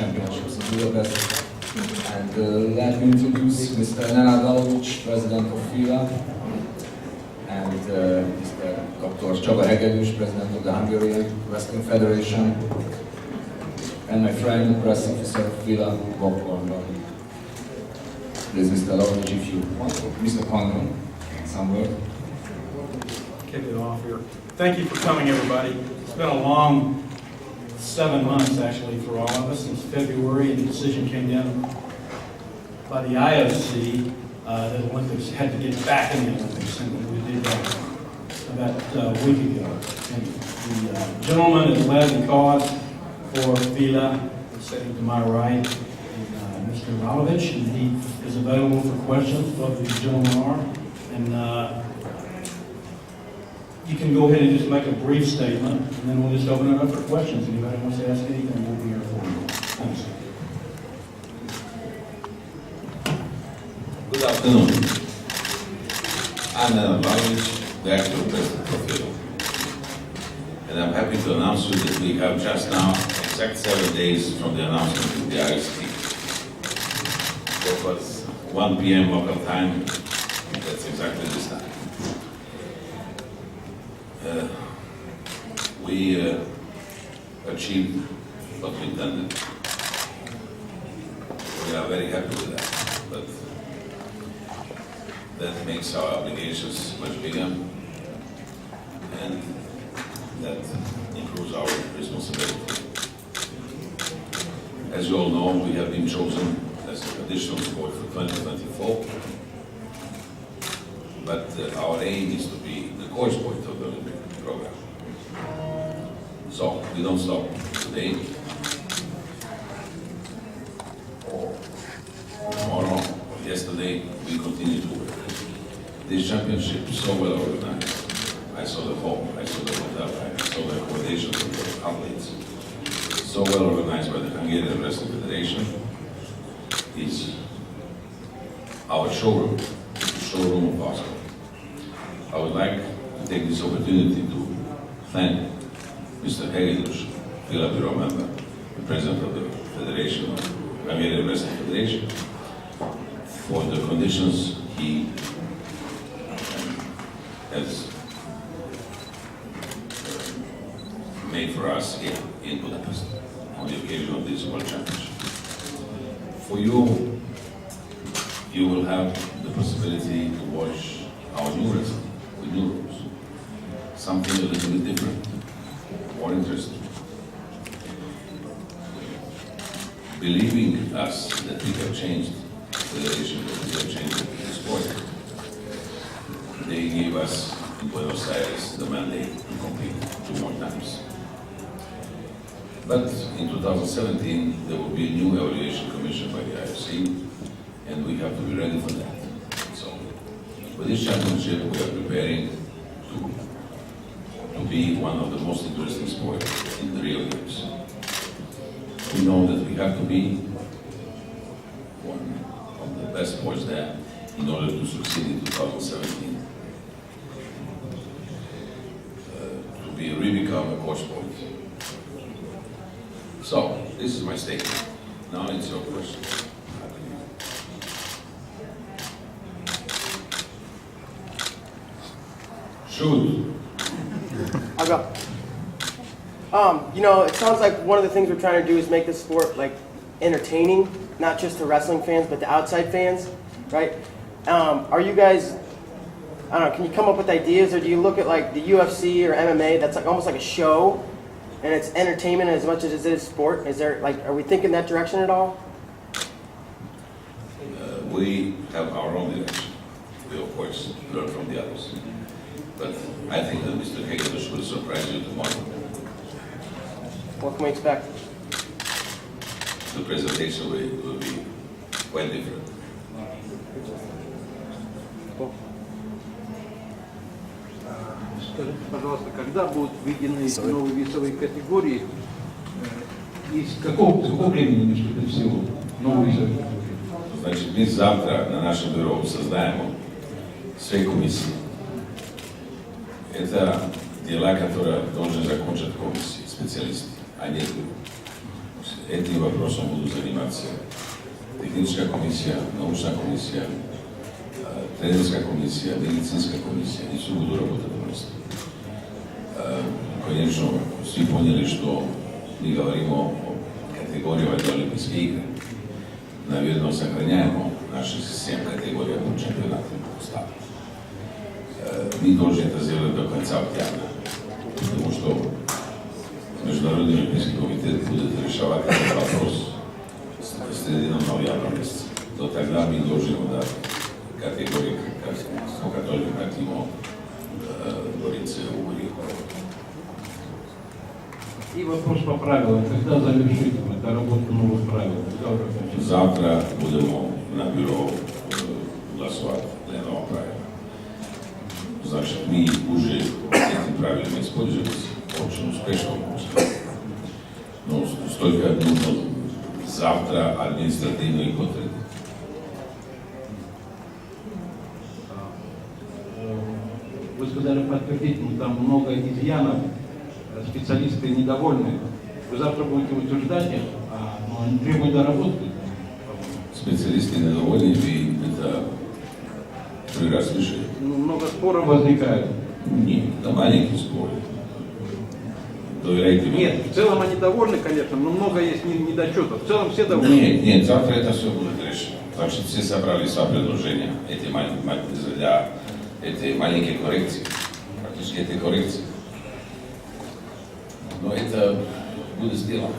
Championships in Budapest. And let me introduce Mr. Nenad Lalovic, President of FILA, and Mr. Dr. Csaba Hegedűs, President of the Hungarian Wrestling Federation, and my friend, press officer of FILA, Bob London. Please, Mr. Lalovic, if you want to. Mr. Condon, some word. Kick it off here. Thank you for coming, everybody. It's been a long 7 months, actually, for all of us, since February, and the decision came down by the IOC that the Olympics had to get back in the Olympics, and we did that about a week ago. And the gentleman that led the cause for FILA is sitting to my right, and Mr. Lalovic, and he is available for questions. Both of these gentlemen are. And you can go ahead and just make a brief statement, and then we'll just open it up for questions. Anybody wants to ask anything, we'll be here for you. Thanks. Good afternoon. I'm Nenad Lalovic, the actual president of FILA. And I'm happy to announce you that we have just now exact 7 days from the announcement of the IOC. That was 1 p.m. local time. That's exactly this time. We achieved what we intended. We are very happy with that, but that makes our obligations much bigger, and that improves our responsibility. As you all know, we have been chosen as a traditional sport for 2024, but our aim is to be the core sport of the Olympic program. So, we don't stop today, or tomorrow, or yesterday, we continue to work. This championship is so well organized. I saw the hall, I saw the hotel, I saw the accommodation of the athletes. So well organized by the Hungarian Wrestling Federation. Is our showroom of basketball. I would like to take this opportunity to thank Mr. Hegedűs, FILA Bureau member, the President of the Federation of Hungarian Wrestling Federation, for the conditions he has made for us here in Budapest on the occasion of this World Championship. For you, you will have the possibility to watch our new wrestling with new rules. Something a little bit different, more interesting. Believing us that we have changed the federation, that we have changed the sport, they gave us in Buenos Aires the mandate to compete 2 more times. But in 2017, there will be a new evaluation commission by the IOC, and we have to be ready for that. So, for this championship, we are preparing to be one of the most interesting sports in the Rio Games. We know that we have to be one of the best sports there in order to succeed in 2017. To be become a core sport. So, this is my statement. Now it's your question. Shoot. I'll go. You know, it sounds like one of the things we're trying to do is make this sport like entertaining, not just to wrestling fans, but to outside fans, right? Are you guys, I don't know, can you come up with ideas, or do you look at like the UFC or MMA that's like almost like a show, and it's entertainment as much as it is sport? Is there like, are we thinking that direction at all? We have our own direction. We of course learn from the others. But I think that Mr. Hegedűs will surprise you tomorrow. What can we expect? The presentation will be quite different. Cool. Скажите, пожалуйста, когда будут введены новые весовые категории и с какого времени вступит в силу новые весовые категории? Значит, мы завтра на нашем бюро создаем все комиссии. Это дела, которые должны закончить комиссии, специалисты, а не Этим вопросом будут заниматься техническая комиссия, научная комиссия, тренерская комиссия, медицинская комиссия, и все будут работать вместе. Конечно, все поняли, что мы говорим о категории Олимпийских игр. Наверное, сохраняем наши 7 категорий чемпионата. Мы должны это сделать до конца октября, потому что Международный Олимпийский комитет будет решать этот вопрос с середины ноября месяца. До тогда мы должны дать категории, о которых мы хотим говорить в Hungary. И вопрос по правилам. Когда завершить доработку новых правил? Завтра будем на бюро голосовать для новых правил. Значит, мы уже этим правилами используемся очень успешно. Но столько нужно завтра административно и подтвердить. Вы сказали подтвердить, но там много изъянов, специалисты недовольны. Вы завтра будете утверждать их, но они требуют доработки. Специалисты недовольны, и это 3 раза слышали. Ну, много споров возникает. Нет, это маленькие споры. Доверяйте мне. Нет, в целом они довольны, конечно, но много есть недочетов. В целом все довольны. Нет, завтра это все будет решено. Значит, все собрали свои предложения. Эти маленькие коррекции. Практически эти коррекции. Но это будет сделано.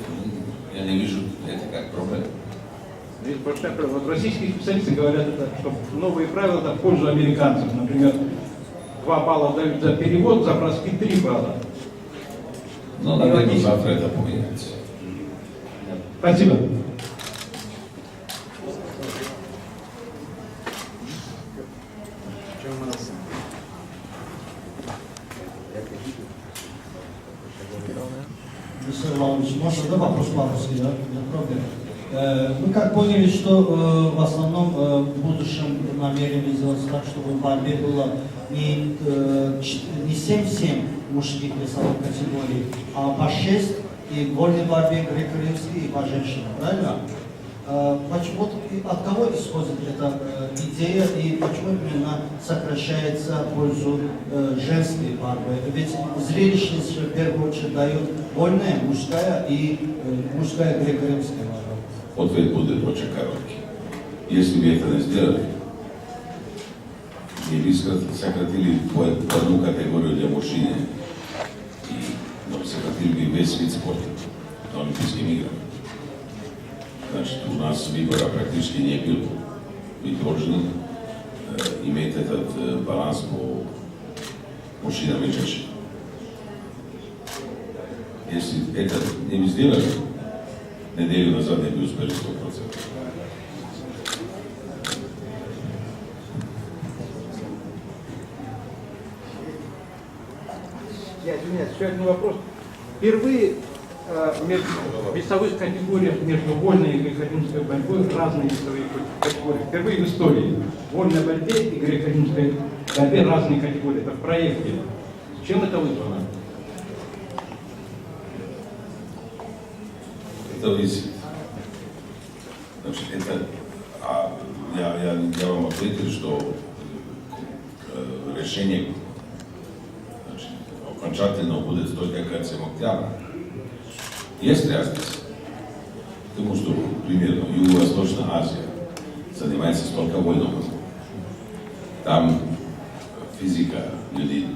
Я не вижу это как проблему. Есть большая проблема. Вот российские специалисты говорят, что новые правила в пользу американцев. Например, 2 балла дают за перевод, за броски 3 балла. Но наверное, завтра это поменяется. Спасибо. Мистер Лалович, можно, да, вопрос по-русски, да? Мы как поняли, что в основном в будущем намерены сделать так, чтобы в борьбе было не 7-7 мужских весовых категорий, а по 6 и в вольной борьбе греко-римской и по женщинам, правильно? Почему, от кого исходит эта идея и почему именно сокращается в пользу женской борьбы? Ведь зрелищность в первую очередь дает вольная, мужская и мужская греко-римская борьба. Ответ будет очень короткий. Если бы это не сделали, мы бы сократили по одну категорию для мужчин, но сократили бы весь вид спорта на Олимпийским играм. Значит, у нас выбора практически не было. Мы должны иметь этот баланс по мужчинам и женщинам. Если это не сделали, неделю назад не бы успели 100%. Я извиняюсь, еще один вопрос. Впервые в весовых категориях между вольной и греко-римской борьбой разные весовые категории. Впервые в истории. В вольной борьбе и греко-римской борьбе разные категории. Это в проекте. Чем это вызвано? Это зависит. Значит, это, я вам ответил, что решение окончательно будет только к концу октября. Есть разница, потому что, примерно, Юго-Восточная Азия занимается столько войной. Там физика людей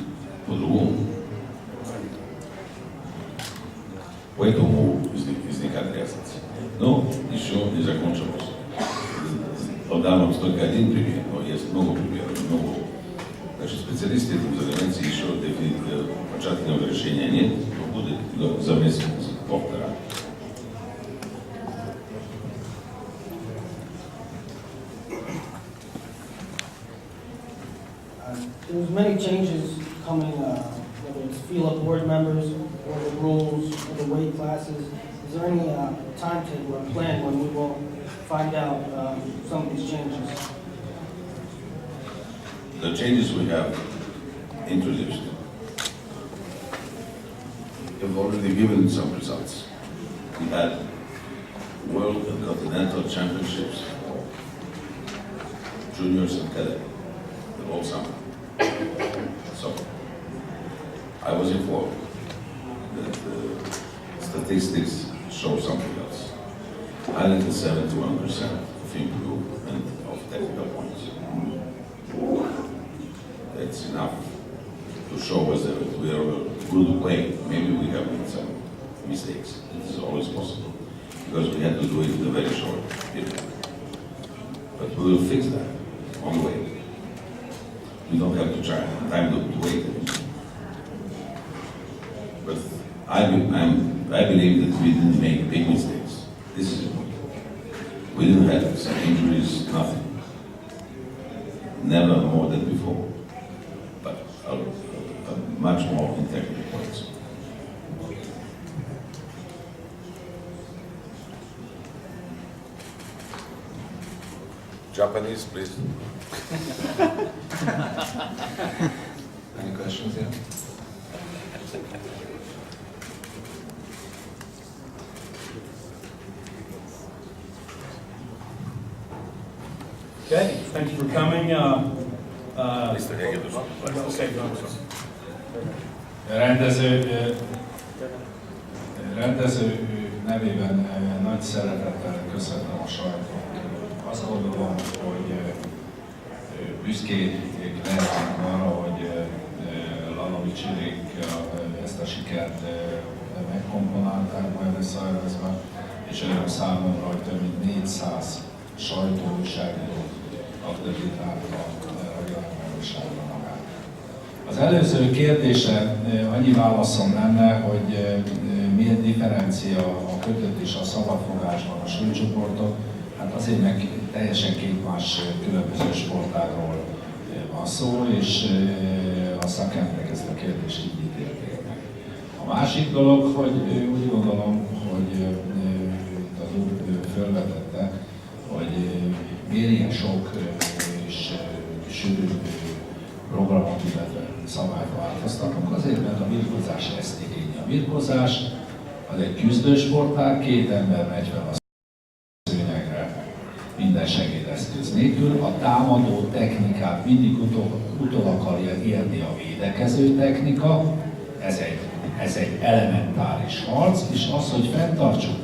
по-другому. Поэтому возникает разница. Но еще не закончилось. Дам вам только один пример, но есть много примеров. Значит, специалисты этим занимаются, еще окончательного решения нет, но будет за месяц, полтора. There's many changes coming, whether it's FILA board members, or the rules, or the weight classes. Is there any timetable or plan when we will find out some of these changes? The changes we have introduced have already given some results. We had World and Continental Championships, juniors and cadet, the whole summer. So, I was informed that the statistics show something else. 171% of improvement of technical points. That's enough to show us that we are a good play. Maybe we have made some mistakes. It is always possible because we had to do it in a very short period. But we will fix that on the way. We don't have to try time to wait. But I believe that we didn't make big mistakes. This is important. We didn't have some injuries, nothing. Never more than before, but much more in technical points. Japanese, please. Any questions here? Okay, thank you for coming. Mr. Hegedus. Okay, go on. Rendező nevében nagy szeretettel köszönöm a sajtót. Azt gondolom, hogy büszkék lehetünk arra, hogy Lalovicsék ezt a sikert megkomponálták majd összeállítva, és öröm számomra, hogy több mint 400 sajtóújságíró akreditálta a világbajnokságra magát. Az előző kérdése annyi válaszom lenne, hogy milyen differencia a kötött és a szabadfogásban a súlycsoportok. Hát azért meg teljesen két más különböző sportágról van szó, és a szakemberek ezt a kérdést így ítélték meg. A másik dolog, hogy úgy gondolom, hogy itt az úr felvetette, hogy miért ilyen sok és sűrű programot, illetve szabályt változtatunk. Azért, mert a birkózás ezt igényli. A birkózás az egy küzdősportág, két ember megy fel a szőnyegre minden segédeszköz nélkül. A támadó technikát mindig utol akarja érni a védekező technika. Ez egy elementáris harc, és az, hogy fenntartsuk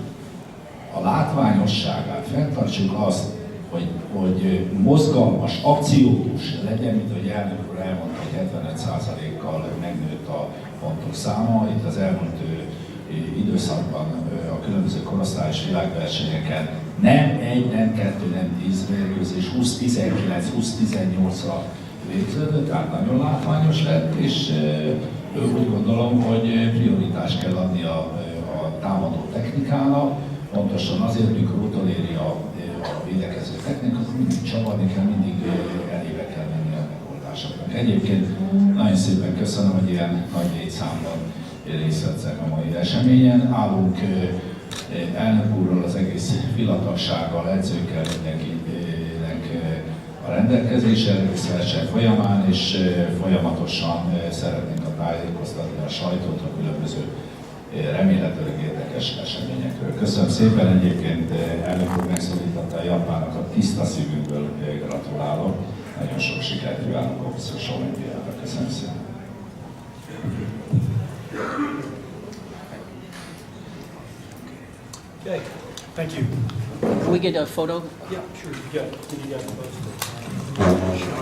a látványosságát, fenntartsuk azt, hogy mozgalmas, akciódús legyen, mint ahogy elnök úr elmondta, hogy 75%-kal megnőtt a pontok száma. Itt az elmúlt időszakban a különböző korosztályos világversenyeken nem 1, nem 2, nem 10 mérkőzés, 20-19, 20-18-ra végződött, tehát nagyon látványos lett, és úgy gondolom, hogy prioritást kell adni a támadó technikának, pontosan azért, mikor utoléri a védekező technika, akkor mindig csavarni kell, mindig elébe kell menni a megoldásoknak. Egyébként nagyon szépen köszönöm, hogy ilyen nagy létszámban részt vettek a mai eseményen. Állunk elnök úrral, az egész FILA tagsággal, edzőkkel, mindenkinek a rendelkezésre egész verseny folyamán, és folyamatosan szeretnénk tájékoztatni a sajtót a különböző remélhetőleg érdekes eseményekről. Köszönöm szépen, egyébként elnök úr megszólította a japánnak, a tiszta szívünkből gratulálok. Nagyon sok sikert kívánok a biztos olimpiára. Köszönöm szépen. Okay, thank you. Can we get a photo? Yeah, sure. You got it. You got it posted.